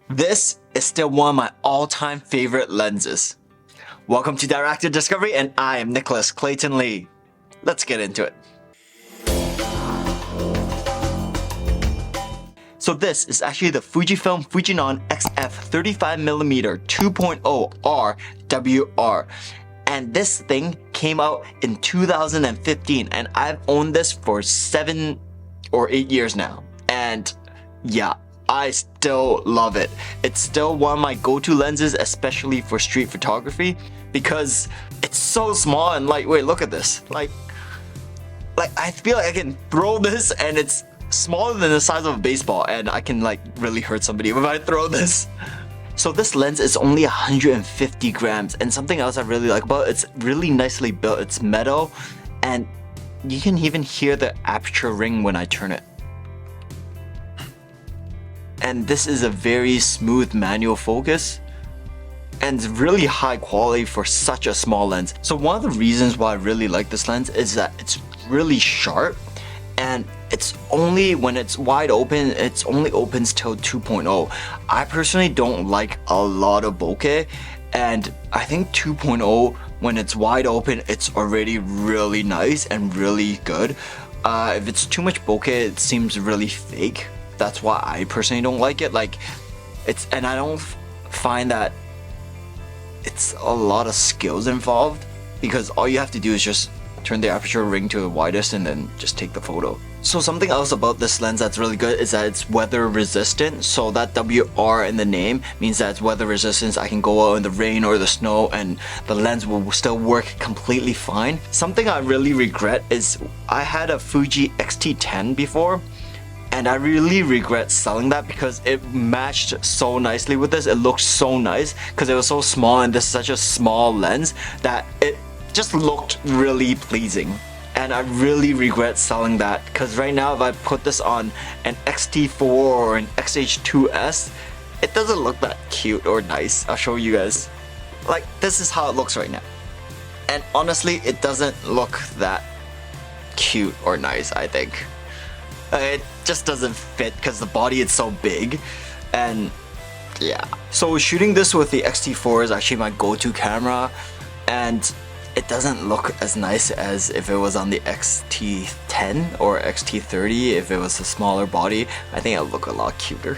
This is still one of my all-time favorite lenses. Welcome to Director Discovery, and I am Nicholas Clayton Lee. Let's get into it. So this is actually the Fujifilm Fujinon XF 35mm 2.0 R WR. And this thing came out in 2015, and I've owned this for 7 or 8 years now. And yeah, I still love it. It's still one of my go-to lenses, especially for street photography, because it's so small and lightweight. Look at this. Like I feel like I can throw this and it's smaller than the size of a baseball, and I can like really hurt somebody if I throw this. So this lens is only 150 grams, and something else I really like about it, it's really nicely built. It's metal, and you can even hear the aperture ring when I turn it. And this is a very smooth manual focus, and it's really high quality for such a small lens. So one of the reasons why I really like this lens is that it's really sharp, and it's only when it's wide open, it's only opens till 2.0. I personally don't like a lot of bokeh, and I think 2.0, when it's wide open, it's already really nice and really good. If it's too much bokeh, it seems really fake. That's why I personally don't like it. And I don't find that it's a lot of skills involved, because all you have to do is just turn the aperture ring to the widest and then just take the photo. So something else about this lens that's really good is that it's weather resistant. So that WR in the name means that it's weather resistant. I can go out in the rain or the snow and the lens will still work completely fine. Something I really regret is I had a Fuji X-T10 before, and I really regret selling that because it matched so nicely with this. It looked so nice because it was so small, and this is such a small lens that it just looked really pleasing. And I really regret selling that, because right now if I put this on an X-T4 or an XH2S, it doesn't look that cute or nice. I'll show you guys. Like, this is how it looks right now. And honestly, it doesn't look that cute or nice, I think. It just doesn't fit because the body is so big, and yeah. So shooting this with the X-T4 is actually my go-to camera, and it doesn't look as nice as if it was on the X-T10 or X-T30. If it was a smaller body, I think it would look a lot cuter.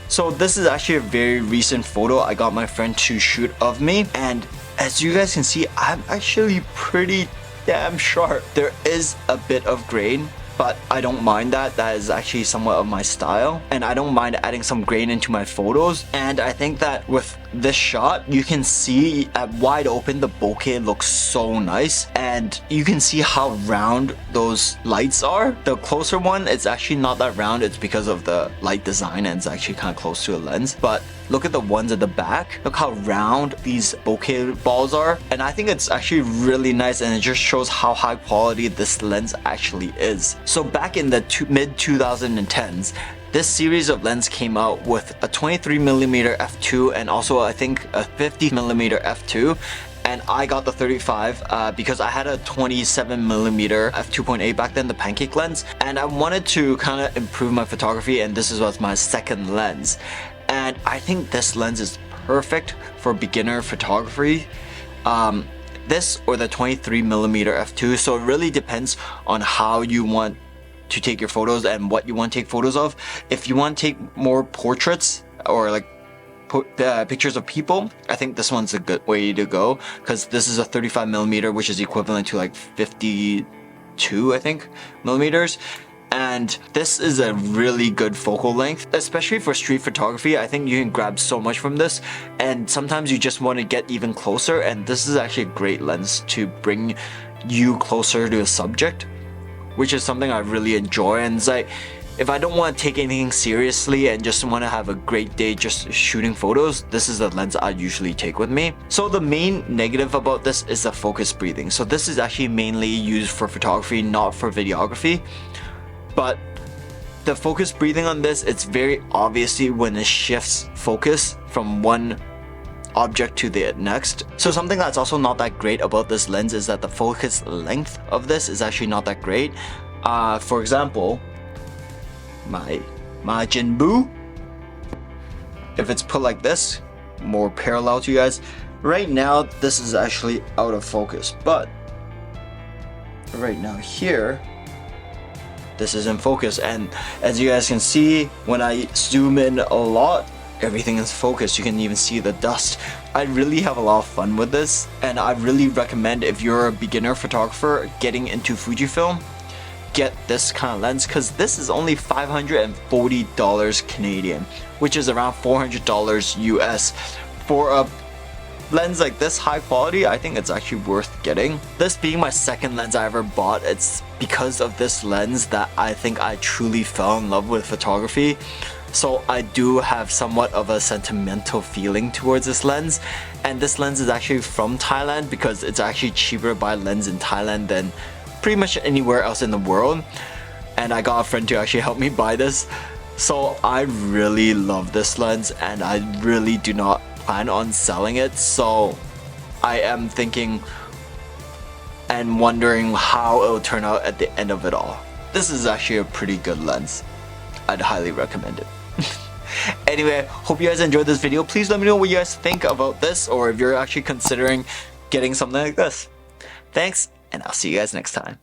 So this is actually a very recent photo I got my friend to shoot of me, and as you guys can see, I'm actually pretty damn sharp. There is a bit of grain, but I don't mind that. That is actually somewhat of my style, and I don't mind adding some grain into my photos. And I think that with this shot, you can see at wide open the bokeh looks so nice, and you can see how round those lights are. The closer one, it's actually not that round. It's because of the light design, and it's actually kind of close to a lens. But look at the ones at the back. Look how round these bokeh balls are. And I think it's actually really nice, and it just shows how high quality this lens actually is. So back in the mid 2010s, this series of lens came out with a 23mm f2 and also I think a 50mm f2. And I got the 35 because I had a 27mm f2.8 back then, the pancake lens. And I wanted to kind of improve my photography, and this was my second lens. And I think this lens is perfect for beginner photography. This or the 23mm f2. So it really depends on how you want to take your photos and what you want to take photos of. If you want to take more portraits or like pictures of people, I think this one's a good way to go, because this is a 35mm, which is equivalent to like 52, I think, millimeters. And this is a really good focal length, especially for street photography. I think you can grab so much from this, and sometimes you just want to get even closer, and this is actually a great lens to bring you closer to a subject, which is something I really enjoy. And it's like, if I don't want to take anything seriously and just want to have a great day just shooting photos, this is the lens I usually take with me. So the main negative about this is the focus breathing. So this is actually mainly used for photography, not for videography. But the focus breathing on this, it's very obviously when it shifts focus from one object to the next. So something that's also not that great about this lens is that the focus length of this is actually not that great. For example, my Jinbu, if it's put like this, more parallel to you guys. Right now, this is actually out of focus, but right now here, this is in focus. And as you guys can see, when I zoom in a lot, everything is focused. You can even see the dust. I really have a lot of fun with this, and I really recommend if you're a beginner photographer getting into Fujifilm, get this kind of lens, because this is only $540 Canadian, which is around $400 US. For a lens like this high quality, I think it's actually worth getting. This being my second lens I ever bought, it's because of this lens that I think I truly fell in love with photography. So I do have somewhat of a sentimental feeling towards this lens, and this lens is actually from Thailand because it's actually cheaper to buy a lens in Thailand than pretty much anywhere else in the world. And I got a friend to actually help me buy this. So I really love this lens, and I really do not plan on selling it. So I am thinking and wondering how it will turn out at the end of it all. This is actually a pretty good lens. I'd highly recommend it. Anyway, hope you guys enjoyed this video. Please let me know what you guys think about this, or if you're actually considering getting something like this. Thanks, and I'll see you guys next time.